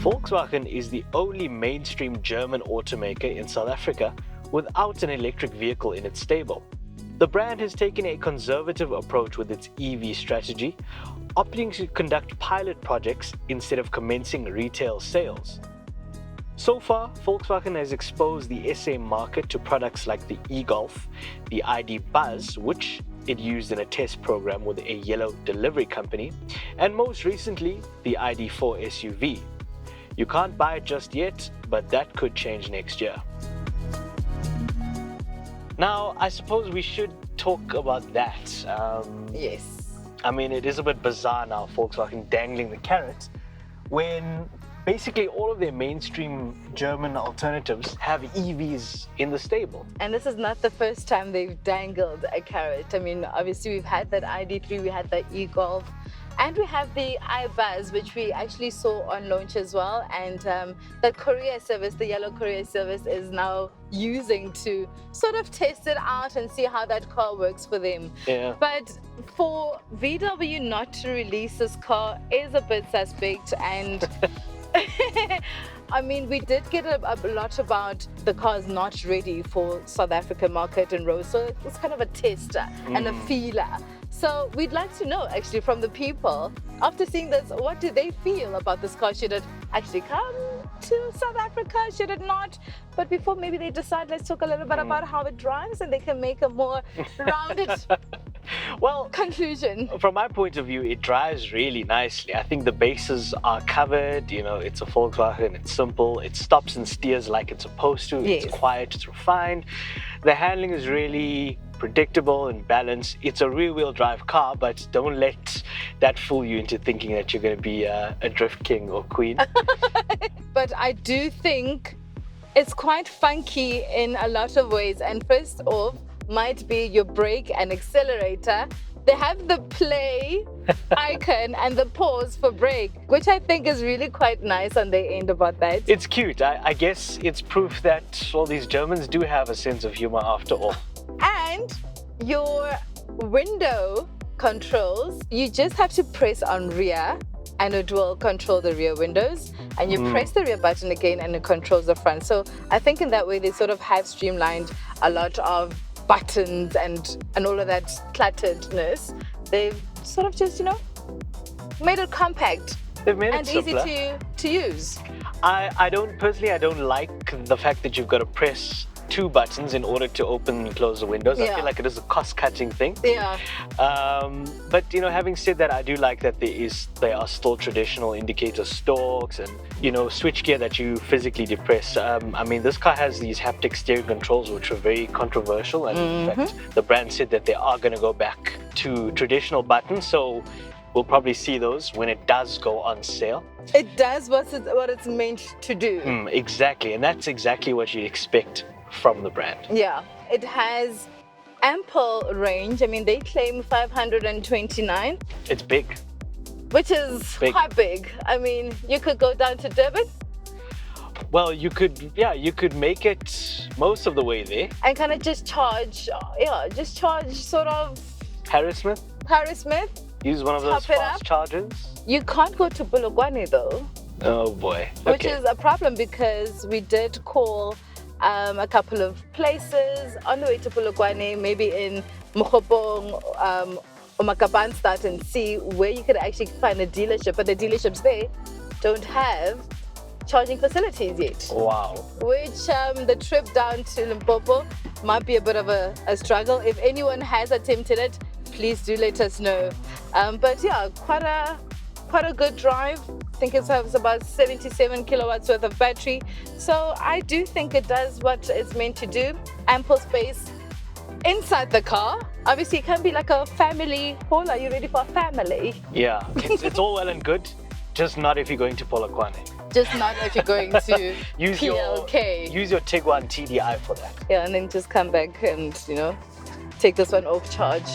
Volkswagen is the only mainstream German automaker in South Africa without an electric vehicle in its stable. The brand has taken a conservative approach with its EV strategy, opting to conduct pilot projects instead of commencing retail sales. So far, Volkswagen has exposed the SA market to products like the e-Golf, the ID Buzz, which it used in a test program with a yellow delivery company, and most recently, the ID4 SUV. You can't buy it just yet, but that could change next year. Now, I suppose we should talk about that. Yes. I mean, it is a bit bizarre now, Volkswagen dangling the carrot, when basically all of their mainstream German alternatives have EVs in the stable. And this is not the first time they've dangled a carrot. I mean, obviously we've had that ID3, we had the e-Golf, and we have the iBuzz, which we actually saw on launch as well. And the courier service, the yellow courier service, is now using to sort of test it out and see how that car works for them. Yeah. But for VW not to release this car is a bit suspect. And I mean, we did get a lot about the cars not ready for South African market and road, so it was kind of a tester and a feeler. So we'd like to know actually from the people, after seeing this, what do they feel about this car? Should it actually come to South Africa? Should it not? But before maybe they decide, let's talk a little bit about how it drives, and they can make a more rounded conclusion. From my point of view, it drives really nicely. I think the bases are covered, you know, it's a Volkswagen, it's simple, it stops and steers like it's supposed to, Yes. It's quiet, it's refined. The handling is really predictable and balanced. It's a rear-wheel drive car, but don't let that fool you into thinking that you're going to be a drift king or queen. But I do think it's quite funky in a lot of ways. And first off, might be your brake and accelerator. They have the play icon and the pause for brake, which I think is really quite nice on their end about that. It's cute. I guess it's proof that all these Germans do have a sense of humor after all. And your window controls, you just have to press on rear and it will control the rear windows, and you press the rear button again and it controls the front. So I think in that way they sort of have streamlined a lot of buttons and all of that clutteredness. They've sort of just, you know, made it compact. They've made it and simpler. easy to use. I don't like the fact that you've got to press two buttons in order to open and close the windows. I feel like it is a cost-cutting thing. Yeah. But you know, having said that, I do like that there are still traditional indicator stalks and, you know, switchgear that you physically depress. I mean, this car has these haptic steering controls which are very controversial, and in fact, the brand said that they are going to go back to traditional buttons. So we'll probably see those when it does go on sale. It does what it's meant to do. Exactly, and that's exactly what you'd expect from the brand. Yeah, it has ample range. I mean, they claim 529. It's big. Which is quite big. I mean, you could go down to Durban. Well, you could make it most of the way there. And kind of just charge sort of Harrismith. Use one of those fast chargers. You can't go to Polokwane though. Oh boy. Which is a problem, because we did call a couple of places on the way to Polokwane, maybe in Mokopong, or Makapanstad, and see where you could actually find a dealership. But the dealerships there don't have charging facilities yet. Wow. Which the trip down to Limpopo might be a bit of a struggle. If anyone has attempted it, please do let us know. But yeah, quite a good drive. I think it has about 77 kilowatts worth of battery. So I do think it does what it's meant to do. Ample space inside the car. Obviously, it can be like a family haul. Are you ready for a family? Yeah, it's all well and good, just not if you're going to Polokwane. Just not if you're going to use PLK. Use your Tiguan TDI for that. Yeah, and then just come back and, you know, take this one off charge.